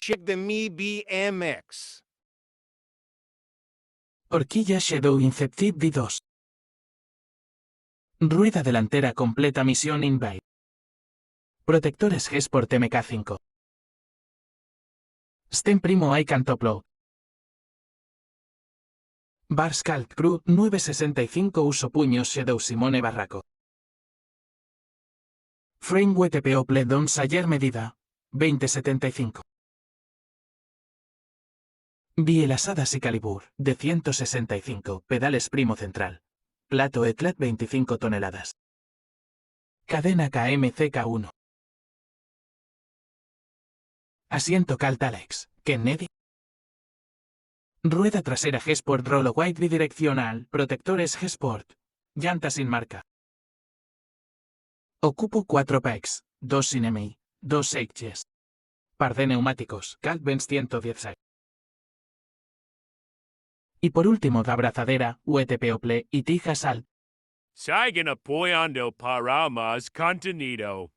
Check the Mi BMX. Horquilla Shadow Inceptive V2. Rueda delantera completa misión Invade. Protectores G-Sport MK5. Stem Primo Icon Top Load. Bars Calc Crew 965 uso puños Shadow Simone Barraco. Frame WTPO Pledon Sayer medida 2075. Bielasadas y Calibur de 165 pedales primo central. Plato Etlat 25 toneladas. Cadena KMCK1. Asiento Caltalex, Kennedy. Rueda trasera G-Sport Rollo White bidireccional, protectores G-Sport. Llanta sin marca. Ocupo 4 pegs, 2 sin MI, 2 H's. Par de neumáticos, Calvens 116. Y por último da abrazadera, UETP Ople y tijas al. Siguen apoyando para más contenido.